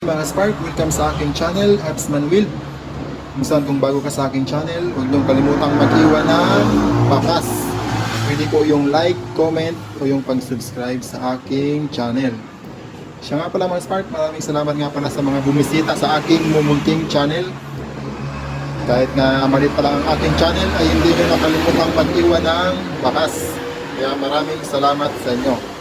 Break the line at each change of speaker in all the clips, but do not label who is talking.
Mga Spark, welcome sa aking channel, Abs Manuel. Kung saan kung bago ka sa aking channel, huwag niyong kalimutang mag-iwan ng bakas. Pwede po yung like, comment, o yung pag-subscribe sa aking channel. Siya nga pala mga Spark, maraming salamat nga pala sa mga bumisita sa aking mumunting channel. Kahit nga malit pa lang ang aking channel, ay hindi niyo nakalimutang mag-iwan ng bakas. Kaya maraming salamat sa inyo.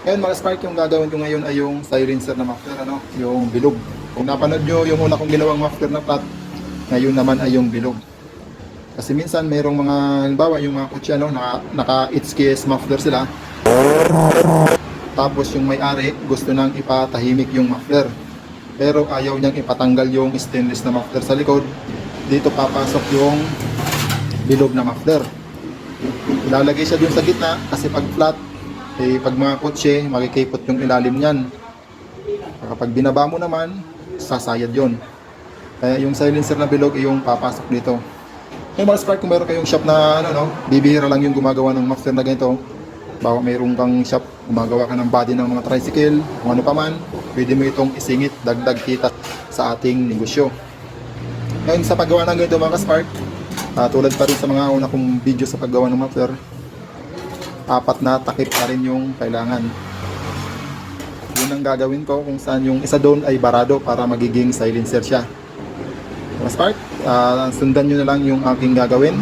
Ngayon mga Spark, yung gagawin ko ngayon ay yung silencer na muffler, yung bilog. Kung napanood nyo yung una kong ginawang muffler na flat, ngayon naman ay yung bilog. Kasi minsan mayroong mga, halimbawa yung mga kutsi, naka HKS muffler sila. Tapos yung may-ari gusto nang ipatahimik yung muffler. Pero ayaw niyang ipatanggal yung stainless na muffler sa likod. Dito papasok yung bilog na muffler. Ilalagay siya dun sa gitna kasi pag flat, pag mga kotse, makikipot yung ilalim niyan. Kapag binaba mo naman, sasayad yon. Kaya yung silencer na bilog ay yung papasok dito. Yung mga Spark, kung meron kayong shop na bibihira lang yung gumagawa ng muffler na ganito, bawa mayroong kang shop, gumagawa ka ng body ng mga tricycle, kung ano pa man, pwede mo itong isingit, dagdag kita sa ating negosyo. Ngayon sa paggawa ng ganito mga Spark, tulad pa rin sa mga una kong video sa paggawa ng muffler, 4 na takip pa rin yung kailangan. Yun ang gagawin ko, kung saan yung isa doon ay barado para magiging silencer siya. Mga Spark, sundan nyo na lang yung aking gagawin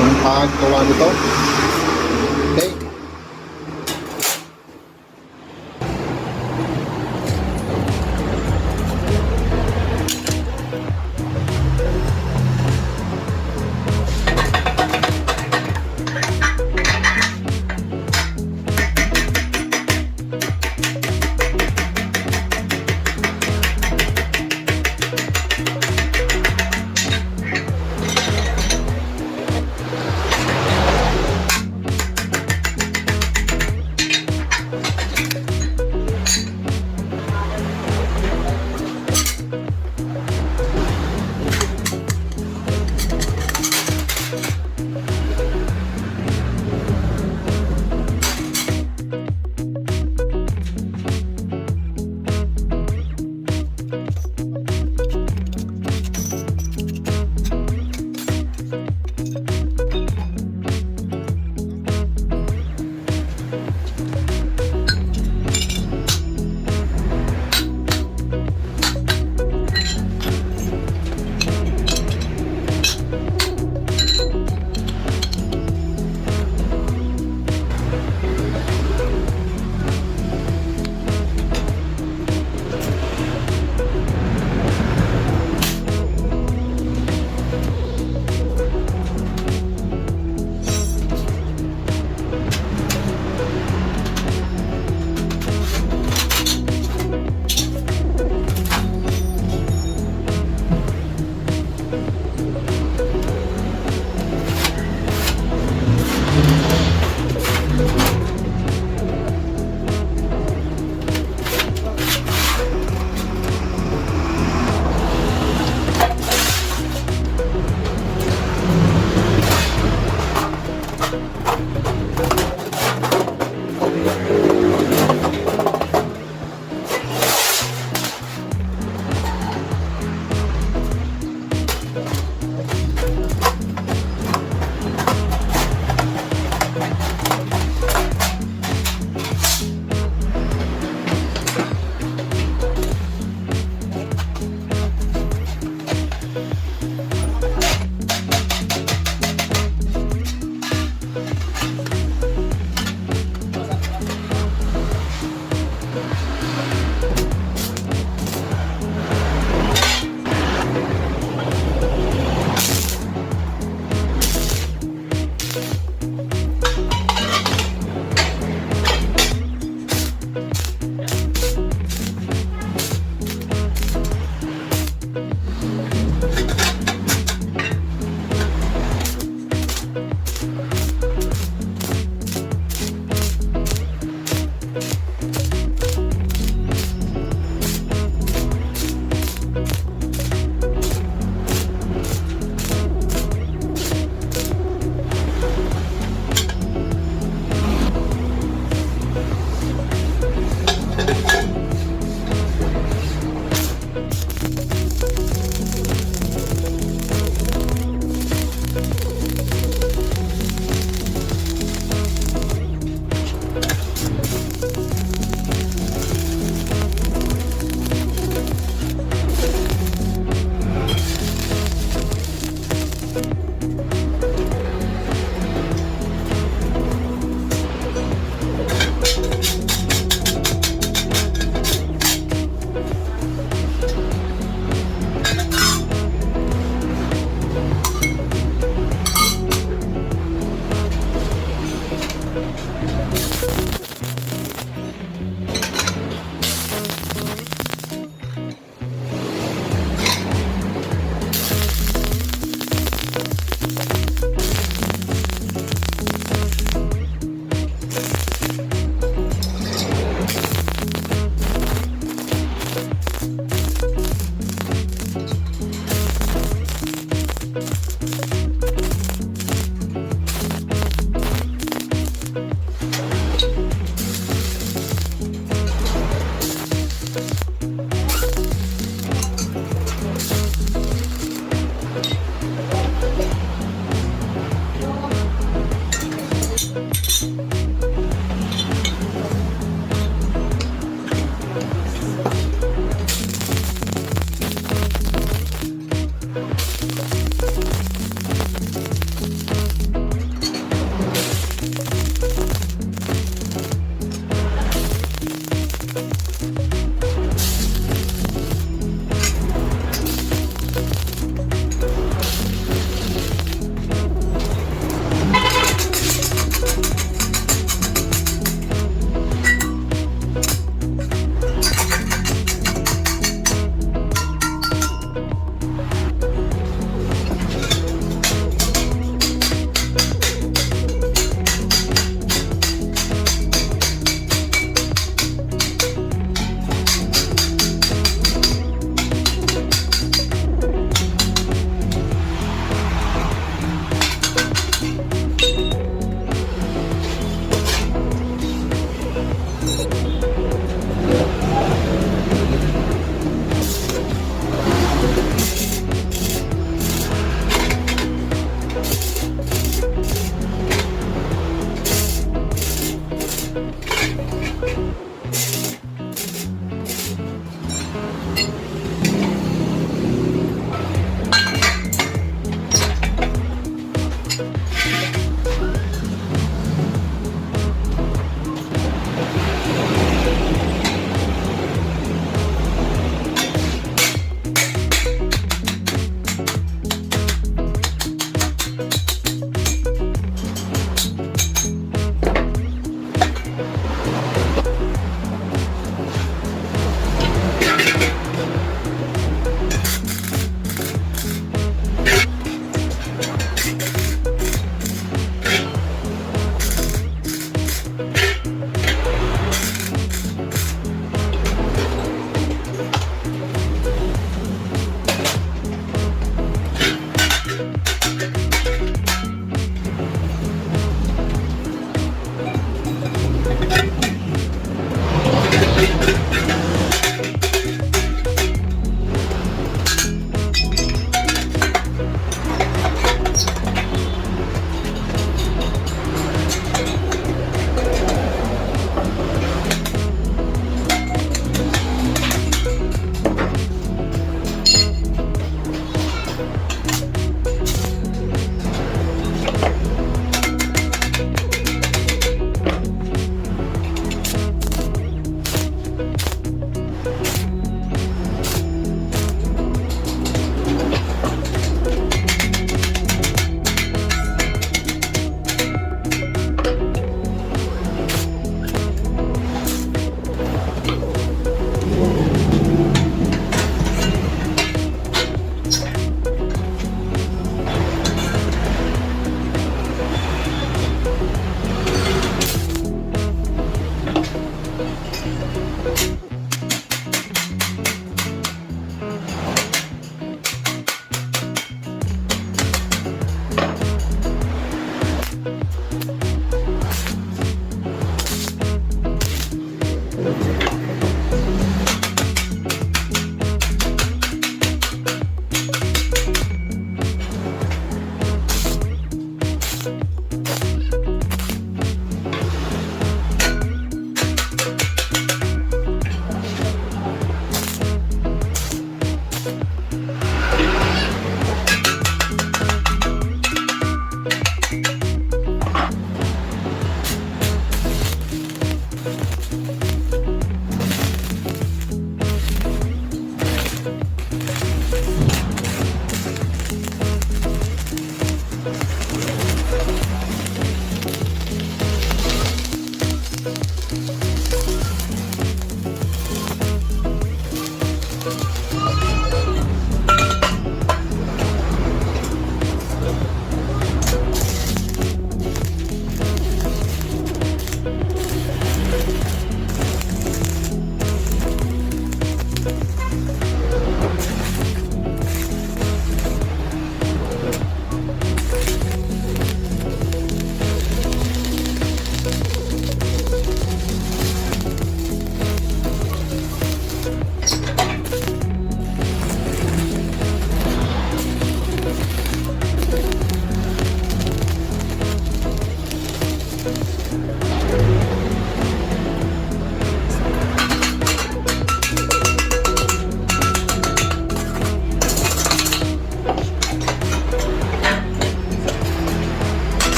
yung paggawa nito. Okay.